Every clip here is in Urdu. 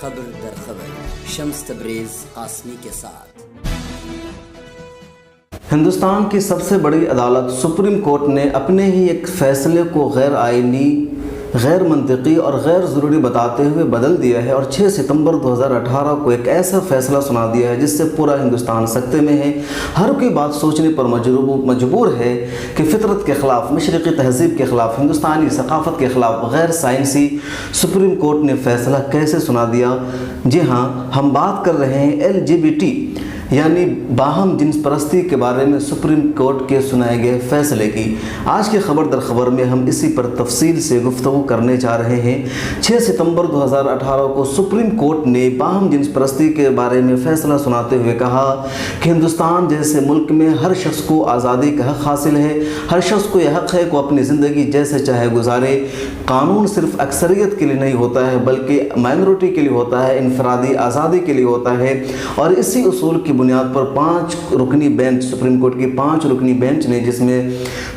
خبر در خبر شمس تبریز قاسمی کے ساتھ۔ ہندوستان کی سب سے بڑی عدالت سپریم کورٹ نے اپنے ہی ایک فیصلے کو غیر آئینی، غیر منطقی اور غیر ضروری بتاتے ہوئے بدل دیا ہے اور 6 ستمبر 2018 کو ایک ایسا فیصلہ سنا دیا ہے جس سے پورا ہندوستان سکتے میں ہے۔ ہر کوئی بات سوچنے پر مجبور ہے کہ فطرت کے خلاف، مشرقی تہذیب کے خلاف، ہندوستانی ثقافت کے خلاف، غیر سائنسی سپریم کورٹ نے فیصلہ کیسے سنا دیا۔ جی ہاں، ہم بات کر رہے ہیں LGBT یعنی باہم جنس پرستی کے بارے میں سپریم کورٹ کے سنائے گئے فیصلے کی۔ آج کے خبر در خبر میں ہم اسی پر تفصیل سے گفتگو کرنے جا رہے ہیں۔ 6 ستمبر 2018 کو سپریم کورٹ نے باہم جنس پرستی کے بارے میں فیصلہ سناتے ہوئے کہا کہ ہندوستان جیسے ملک میں ہر شخص کو آزادی کا حق حاصل ہے۔ ہر شخص کو یہ حق ہے کہ وہ اپنی زندگی جیسے چاہے گزارے۔ قانون صرف اکثریت کے لیے نہیں ہوتا ہے بلکہ مائنورٹی کے لیے ہوتا ہے، انفرادی آزادی کے لیے ہوتا ہے، اور اسی اصول کی بنیاد پر 5 رکنی بینچ، سپریم کورٹ کی 5 رکنی بینچ نے، جس میں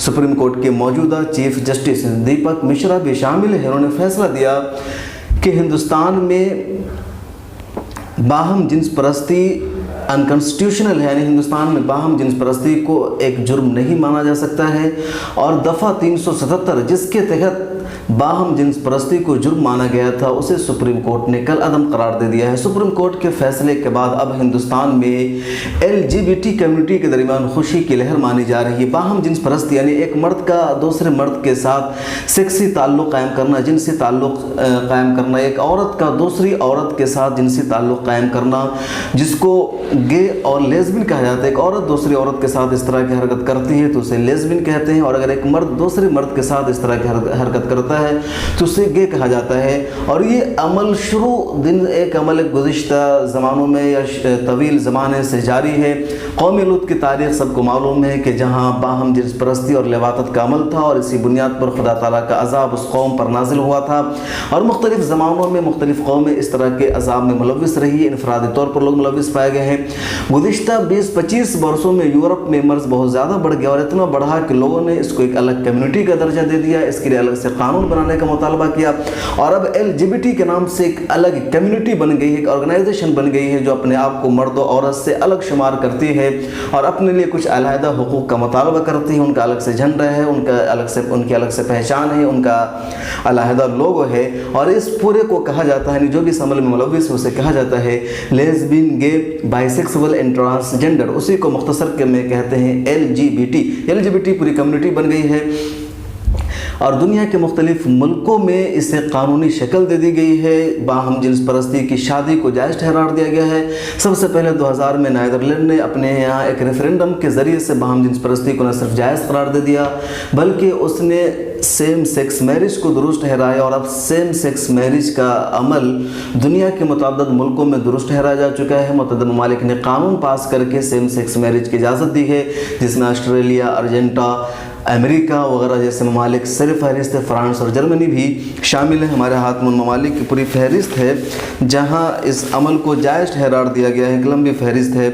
سپریم کورٹ کے موجودہ چیف جسٹس دیپک مشرا بھی شامل ہیں، انہوں نے فیصلہ دیا کہ ہندوستان میں باہم جنس پرستی انکانسٹیٹیوشنل ہے، یعنی ہندوستان میں باہم جنس پرستی کو ایک جرم نہیں مانا جا سکتا ہے، اور دفعہ 377 جس کے تحت باہم جنس پرستی کو جرم مانا گیا تھا اسے سپریم کورٹ نے کل عدم قرار دے دیا ہے۔ سپریم کورٹ کے فیصلے کے بعد اب ہندوستان میں LGBT کمیونٹی کے درمیان خوشی کی لہر مانی جا رہی ہے۔ باہم جنس پرستی یعنی ایک مرد کا دوسرے مرد کے ساتھ سیکسی تعلق قائم کرنا، جنسی تعلق قائم کرنا، ایک عورت کا دوسری عورت کے ساتھ جنسی تعلق قائم کرنا، جس کو گے اور لیزبین کہا جاتا ہے۔ ایک عورت دوسری عورت کے ساتھ اس طرح کی حرکت کرتی ہے تو اسے لیزبین کہتے ہیں، اور اگر ایک مرد دوسرے مرد کے ساتھ اس طرح کی حرکت کرتا ہے تو اسے گے کہا جاتا ہے۔ اور یہ عمل ایک عمل گزشتہ زمانوں میں یا طویل زمانے سے جاری ہے۔ قوم لوط کی تاریخ سب کو معلوم ہے کہ جہاں باہم جنس پرستی اور لواطت کا عمل تھا، اور اسی بنیاد پر خدا تعالیٰ کا عذاب اس قوم پر نازل ہوا تھا، اور مختلف زمانوں میں مختلف قومیں اس طرح کے عذاب میں ملوث رہی ہے، انفرادی طور پر لوگ ملوث پائے گئے ہیں۔ گزشتہ 20-25 برسوں میں یورپ میں مرض بہت زیادہ بڑھ گیا، اور اتنا بڑھا کہ لوگوں نے اس کو ایک الگ کمیونٹی کا درجہ دے دیا، اس کے لیے الگ سے قانون بنانے کا مطالبہ کیا، اور اب LGBT کے نام سے ایک الگ کمیونٹی بن گئی ہے، ایک آرگنائزیشن بن گئی ہے جو اپنے آپ کو مرد و عورت سے الگ شمار کرتی ہے اور اپنے لیے کچھ علیحدہ حقوق کا مطالبہ کرتی ہے۔ ان کا الگ سے جھنڈا ہے، ان کی الگ سے پہچان ہے، ان کا علیحدہ لوگو ہے، اور اس پورے کو کہا جاتا ہے، جو بھی اس عمل میں ملوث ہے اسے کہا جاتا ہے لیزبین، گے، بائی سیکسول اینڈ ٹرانسجنڈر، اسی کو مختصر میں کہتے ہیں LGBT پوری کمیونٹی بن گئی ہے، اور دنیا کے مختلف ملکوں میں اسے قانونی شکل دے دی گئی ہے۔ باہم جنس پرستی کی شادی کو جائز ٹھہرا دیا گیا ہے۔ سب سے پہلے 2000 میں نیدرلینڈ نے اپنے یہاں ایک ریفرینڈم کے ذریعے سے باہم جنس پرستی کو نہ صرف جائز قرار دے دیا بلکہ اس نے سیم سیکس میرج کو درست ٹھہرایا، اور اب سیم سیکس میرج کا عمل دنیا کے متعدد ملکوں میں درست ٹھہرایا جا چکا ہے۔ متعدد ممالک نے قانون پاس کر کے سیم سیکس میرج کی اجازت دی ہے، جس میں آسٹریلیا، ارجنٹا، امریکہ وغیرہ جیسے ممالک سر فہرست ہے۔ فرانس اور جرمنی بھی شامل ہیں۔ ہمارے ہاتھ میں ان ممالک کی پوری فہرست ہے جہاں اس عمل کو جائز ٹھہرا دیا گیا ہے۔ ایک لمبی فہرست ہے،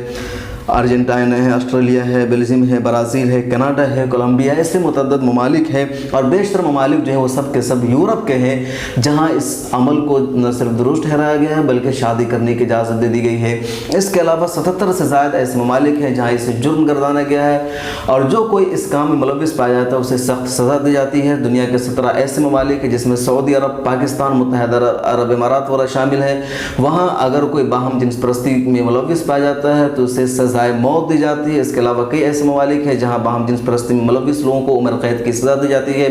ارجنٹائن ہے، آسٹریلیا ہے، بیلجیم ہے، برازیل ہے، کینیڈا ہے، کولمبیا، ایسے متعدد ممالک ہیں، اور بیشتر ممالک جو ہیں وہ سب کے سب یورپ کے ہیں، جہاں اس عمل کو نہ صرف درست ٹھہرایا گیا ہے بلکہ شادی کرنے کی اجازت دے دی گئی ہے۔ اس کے علاوہ 77 سے زائد ایسے ممالک ہیں جہاں اسے جرم گردانا گیا ہے، اور جو کوئی اس کام میں ملوث پایا جاتا ہے اسے سخت سزا دی جاتی ہے۔ دنیا کے 17 ایسے ممالک ہیں جس میں سعودی عرب، پاکستان، متحدہ عرب امارات وغیرہ شامل ہیں، وہاں اگر کوئی باہم جنس پرستی میں ملوث پایا جاتا ہے تو اسے سزائے موت دی جاتی ہے۔ اس کے علاوہ کئی ایسے ممالک ہیں جہاں باہم جنس پرستی میں ملوث لوگوں کو عمر قید کی سزا دی جاتی ہے۔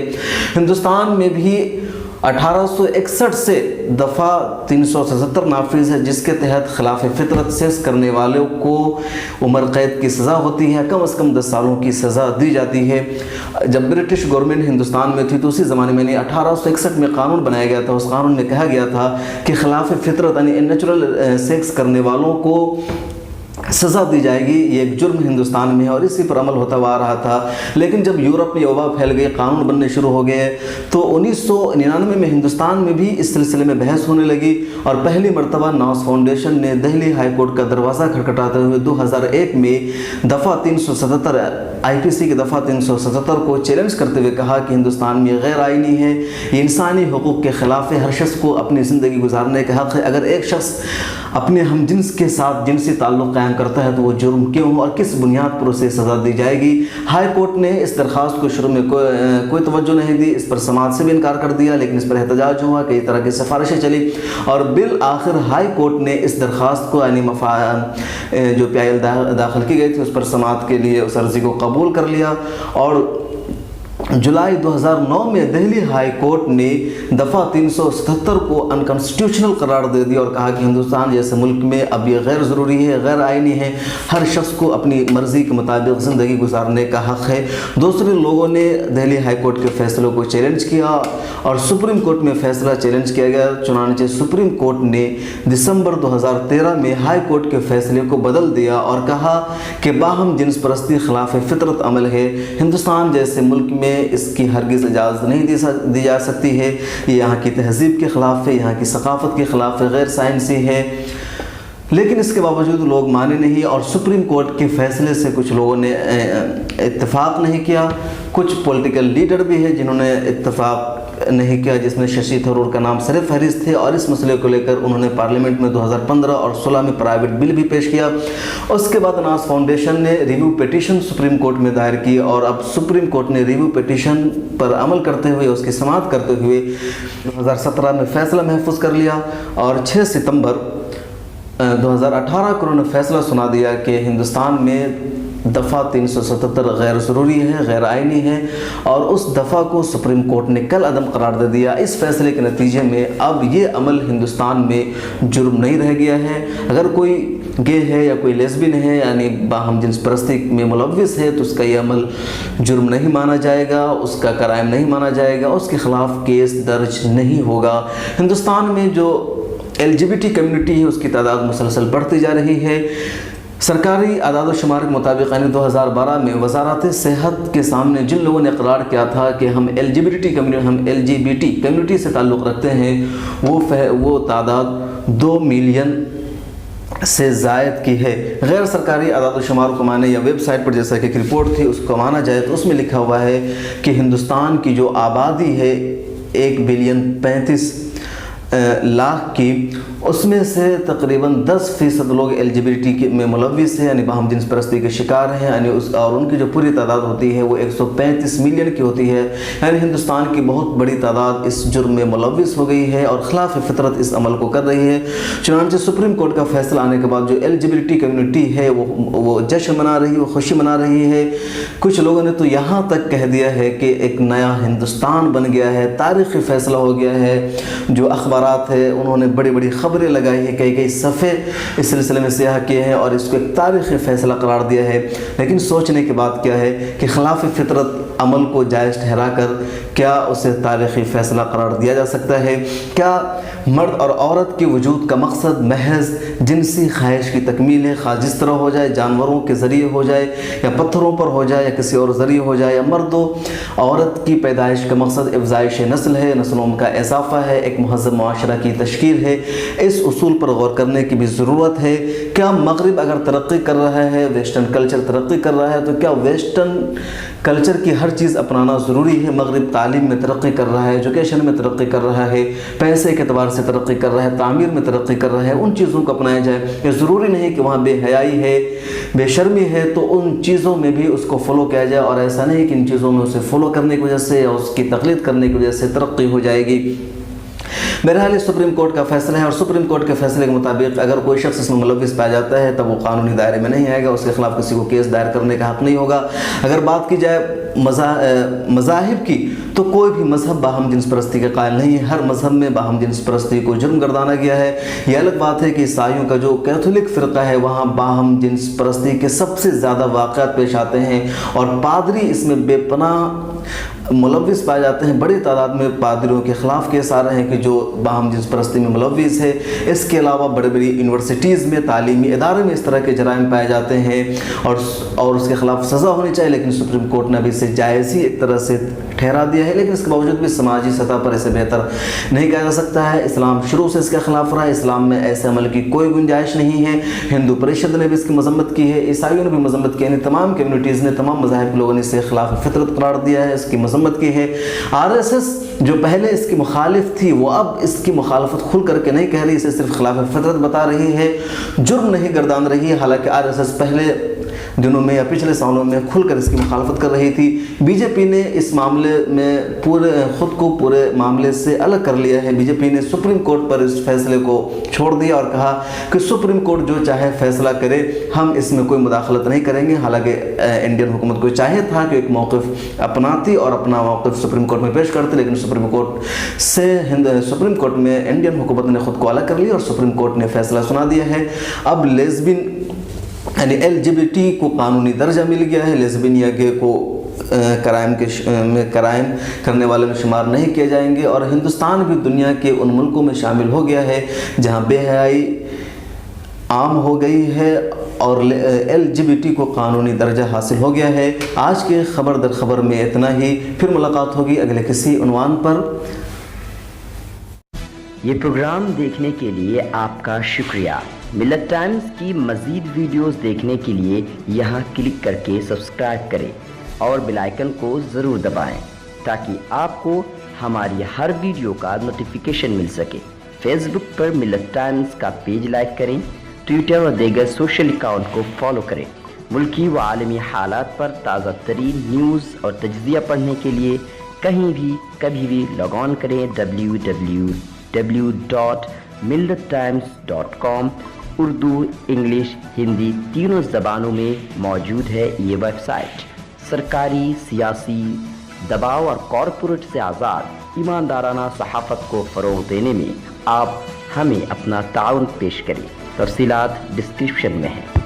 ہندوستان میں بھی 1861 سے دفعہ 377 نافذ ہے، جس کے تحت خلاف فطرت سیکس کرنے والوں کو عمر قید کی سزا ہوتی ہے، کم از کم 10 سالوں کی سزا دی جاتی ہے۔ جب برٹش گورنمنٹ ہندوستان میں تھی تو اسی زمانے میں 1861 میں قانون بنایا گیا تھا۔ اس قانون میں کہا گیا تھا کہ خلاف فطرت یعنی نیچرل سیکس کرنے والوں کو سزا دی جائے گی، یہ ایک جرم ہندوستان میں ہے اور اسی پر عمل ہوتا ہوا آ رہا تھا۔ لیکن جب یورپ میں وبا پھیل گئی، قانون بننے شروع ہو گئے، تو 1999 میں ہندوستان میں بھی اس سلسلے میں بحث ہونے لگی اور پہلی مرتبہ ناس فاؤنڈیشن نے دہلی ہائی کورٹ کا دروازہ کھٹکھٹاتے ہوئے 2001 میں دفعہ 377 آئی پی سی کی دفعہ 377 کو چیلنج کرتے ہوئے کہا کہ ہندوستان میں غیر آئینی ہے، یہ انسانی حقوق کے خلاف ہے، ہر شخص کو اپنی زندگی گزارنے کا حق ہے، اگر ایک شخص اپنے ہم جنس کے ساتھ جنسی تعلق قائم کرتا ہے تو وہ جرم کیوں اور کس بنیاد پر اسے سزا دی جائے گی۔ ہائی کورٹ نے اس درخواست کو شروع میں کوئی توجہ نہیں دی، اس پر سماعت سے بھی انکار کر دیا، لیکن اس پر احتجاج ہوا، کئی طرح کی سفارشیں چلی اور بالآخر ہائی کورٹ نے اس درخواست کو یعنی جو پیائل داخل کی گئی تھی اس پر سماعت کے لیے اس عرضی کو قبول کر لیا اور جولائی 2009 میں دہلی ہائی کورٹ نے دفعہ 377 کو انکانسٹیٹیوشنل قرار دے دیا اور کہا کہ ہندوستان جیسے ملک میں اب یہ غیر ضروری ہے، غیر آئینی ہے، ہر شخص کو اپنی مرضی کے مطابق زندگی گزارنے کا حق ہے۔ دوسرے لوگوں نے دہلی ہائی کورٹ کے فیصلوں کو چیلنج کیا اور سپریم کورٹ میں فیصلہ چیلنج کیا گیا، چنانچہ سپریم کورٹ نے دسمبر 2013 میں ہائی کورٹ کے فیصلے کو بدل دیا اور کہا کہ باہم جنس پرستی خلاف فطرت عمل ہے، ہندوستان جیسے ملک میں اس کی ہرگز اجازت نہیں دی جا سکتی ہے، یہ یہاں کی تہذیب کے خلاف ہے، یہاں کی ثقافت کے خلاف ہے، غیر سائنسی ہے۔ لیکن اس کے باوجود لوگ مانے نہیں اور سپریم کورٹ کے فیصلے سے کچھ لوگوں نے اتفاق نہیں کیا، کچھ پولیٹیکل لیڈر بھی ہیں جنہوں نے اتفاق نہیں کیا، جس میں ششی تھرور کا نام سر فہرست تھے اور اس مسئلے کو لے کر انہوں نے پارلیمنٹ میں 2015 اور 16 میں پرائیویٹ بل بھی پیش کیا۔ اس کے بعد ناس فاؤنڈیشن نے ریویو پیٹیشن سپریم کورٹ میں دائر کی اور اب سپریم کورٹ نے ریویو پیٹیشن پر عمل کرتے ہوئے اس کی سماعت کرتے ہوئے 2017 میں فیصلہ محفوظ کر لیا اور 6 ستمبر 2018 کو انہوں نے فیصلہ سنا دیا کہ ہندوستان میں دفعہ 377 غیر ضروری ہے، غیر آئینی ہے اور اس دفعہ کو سپریم کورٹ نے کل عدم قرار دے دیا۔ اس فیصلے کے نتیجے میں اب یہ عمل ہندوستان میں جرم نہیں رہ گیا ہے۔ اگر کوئی گے ہے یا کوئی لیسبین ہے یعنی باہم جنس پرستی میں ملوث ہے تو اس کا یہ عمل جرم نہیں مانا جائے گا، اس کا کرائم نہیں مانا جائے گا، اس کے خلاف کیس درج نہیں ہوگا۔ ہندوستان میں جو LGBT کمیونٹی ہے اس کی تعداد مسلسل بڑھتی جا رہی ہے۔ سرکاری اعداد و شمار کے مطابق یعنی 2012 میں وزارت صحت کے سامنے جن لوگوں نے اقرار کیا تھا کہ ہم LGBT کمیونٹی سے تعلق رکھتے ہیں وہ تعداد 2 ملین سے زائد کی ہے۔ غیر سرکاری اعداد و شمار کو مانے یا ویب سائٹ پر جیسا کہ ایک رپورٹ تھی اس کو مانا جائے تو اس میں لکھا ہوا ہے کہ ہندوستان کی جو آبادی ہے 1 بلین 35 لاکھ کی، اس میں سے تقریباً 10% لوگ LGBT میں ملوث ہیں یعنی باہم جنس پرستی کے شکار ہیں یعنی اور ان کی جو پوری تعداد ہوتی ہے وہ 135 ملین کی ہوتی ہے، یعنی ہندوستان کی بہت بڑی تعداد اس جرم میں ملوث ہو گئی ہے اور خلاف فطرت اس عمل کو کر رہی ہے۔ چنانچہ سپریم کورٹ کا فیصلہ آنے کے بعد جو LGBT کمیونٹی ہے وہ جشن منا رہی ہے، وہ خوشی منا رہی ہے۔ کچھ لوگوں نے تو یہاں تک کہہ دیا ہے کہ ایک نیا ہندوستان بن گیا ہے، تاریخی فیصلہ ہو گیا ہے۔ جو اخبارات ہے انہوں نے بڑی بڑی خبریں لگائی ہیں، کئی صفحے اس سلسلے میں سیاہ کیے ہیں اور اس کو ایک تاریخی فیصلہ قرار دیا ہے، لیکن سوچنے کی بات کیا ہے کہ خلاف فطرت عمل کو جائز ٹھہرا کر کیا اسے تاریخی فیصلہ قرار دیا جا سکتا ہے؟ کیا مرد اور عورت کے وجود کا مقصد محض جنسی خواہش کی تکمیل ہے، خواہ جس طرح ہو جائے، جانوروں کے ذریعے ہو جائے یا پتھروں پر ہو جائے یا کسی اور ذریعے ہو جائے، یا مرد و عورت کی پیدائش کا مقصد افزائش نسل ہے، نسلوں کا اضافہ ہے، ایک مہذب معاشرہ کی تشکیل ہے؟ اس اصول پر غور کرنے کی بھی ضرورت ہے۔ کیا مغرب اگر ترقی کر رہا ہے، ویسٹرن کلچر ترقی کر رہا ہے، تو کیا ویسٹرن کلچر کی ہر چیز اپنانا ضروری ہے؟ مغرب تعلیم میں ترقی کر رہا ہے، ایجوکیشن میں ترقی کر رہا ہے، پیسے کے اعتبار سے ترقی کر رہا ہے، تعمیر میں ترقی کر رہا ہے، ان چیزوں کو اپنایا جائے۔ یہ ضروری نہیں کہ وہاں بے حیائی ہے، بے شرمی ہے تو ان چیزوں میں بھی اس کو فالو کیا جائے، اور ایسا نہیں کہ ان چیزوں میں اسے فالو کرنے کی وجہ سے یا اس کی تقلید کرنے کی وجہ سے ترقی ہو جائے گی۔ بہرحال یہ سپریم کورٹ کا فیصلہ ہے اور سپریم کورٹ کے فیصلے کے مطابق اگر کوئی شخص اس میں ملوث پایا جاتا ہے تب وہ قانونی دائرے میں نہیں آئے گا، اس کے خلاف کسی کو کیس دائر کرنے کا حق نہیں ہوگا۔ اگر بات کی جائے مذاہب کی تو کوئی بھی مذہب باہم جنس پرستی کے قائل نہیں ہے، ہر مذہب میں باہم جنس پرستی کو جرم گردانا گیا ہے۔ یہ الگ بات ہے کہ عیسائیوں کا جو کیتھولک فرقہ ہے وہاں باہم جنس پرستی کے سب سے زیادہ واقعات پیش آتے ہیں اور پادری اس میں بے پناہ ملوث پائے جاتے ہیں. بڑی تعداد میں پادریوں کے خلاف کیس آ رہے ہیں کہ جو باہم جنس پرستی میں ملوث ہے. اس کے علاوہ بڑی بڑی یونیورسٹیز میں، تعلیمی ادارے میں اس طرح کے جرائم پائے جاتے ہیں اور اس کے خلاف سزا ہونی چاہیے، لیکن سپریم کورٹ نے ابھی اسے جائز ہی ایک طرح سے ٹھہرا دیا ہے. لیکن اس کے باوجود بھی سماجی سطح پر اسے بہتر نہیں کہا جا سکتا ہے. اسلام شروع سے اس کے خلاف رہا ہے. اسلام میں ایسے عمل کی کوئی گنجائش نہیں ہے. ہندو پریشد نے بھی اس کی مذمت کی ہے، عیسائیوں نے بھی مذمت کی ہے، یعنی تمام کمیونٹیز نے، تمام مذاہب کے لوگوں نے اسے خلاف فطرت قرار دیا ہے، اس کی مذمت کی ہے. RSS جو پہلے اس کی مخالف تھی وہ اب اس کی مخالفت کھل کر کے نہیں کہہ رہی، اسے صرف خلاف فطرت بتا رہی ہے، جرم نہیں گردان رہی ہے. حالانکہ RSS پہلے دنوں میں یا پچھلے سالوں میں کھل کر اس کی مخالفت کر رہی تھی. BJP نے اس معاملے میں خود کو پورے معاملے سے الگ کر لیا ہے. BJP نے سپریم کورٹ پر اس فیصلے کو چھوڑ دیا اور کہا کہ سپریم کورٹ جو چاہے فیصلہ کرے، ہم اس میں کوئی مداخلت نہیں کریں گے. حالانکہ انڈین حکومت کو چاہیے تھا کہ ایک موقف اپناتی اور اپنا موقف سپریم کورٹ میں پیش کرتے، لیکن سپریم کورٹ میں انڈین حکومت نے خود کو الگ کر لیا اور سپریم کورٹ نے فیصلہ سنا دیا ہے. اب لیزبین یعنی LGBT کو قانونی درجہ مل گیا ہے. لیزبین یا گے کو کرائم کرنے والے میں شمار نہیں کیے جائیں گے. اور ہندوستان بھی دنیا کے ان ملکوں میں شامل ہو گیا ہے جہاں بے حیائی عام ہو گئی ہے اور LGBT کو قانونی درجہ حاصل ہو گیا ہے. آج کے خبر در خبر میں اتنا ہی. پھر ملاقات ہوگی اگلے کسی عنوان پر. یہ پروگرام دیکھنے کے لیے آپ کا شکریہ. ملت ٹائمز کی مزید ویڈیوز دیکھنے کے لیے یہاں کلک کر کے سبسکرائب کریں اور بیل آئیکن کو ضرور دبائیں تاکہ آپ کو ہماری ہر ویڈیو کا نوٹیفیکیشن مل سکے. فیس بک پر ملت ٹائمز کا پیج لائک کریں، ٹویٹر اور دیگر سوشل اکاؤنٹ کو فالو کریں. ملکی و عالمی حالات پر تازہ ترین نیوز اور تجزیہ پڑھنے کے لیے کہیں بھی کبھی بھی لاگ آن کریں www.millettimes.com. اردو، انگلش، ہندی تینوں زبانوں میں موجود ہے یہ ویب سائٹ. سرکاری، سیاسی دباؤ اور کارپوریٹ سے آزاد ایماندارانہ صحافت کو فروغ دینے میں آپ ہمیں اپنا تعاون پیش کریں. تفصیلات ڈسکرپشن میں ہیں.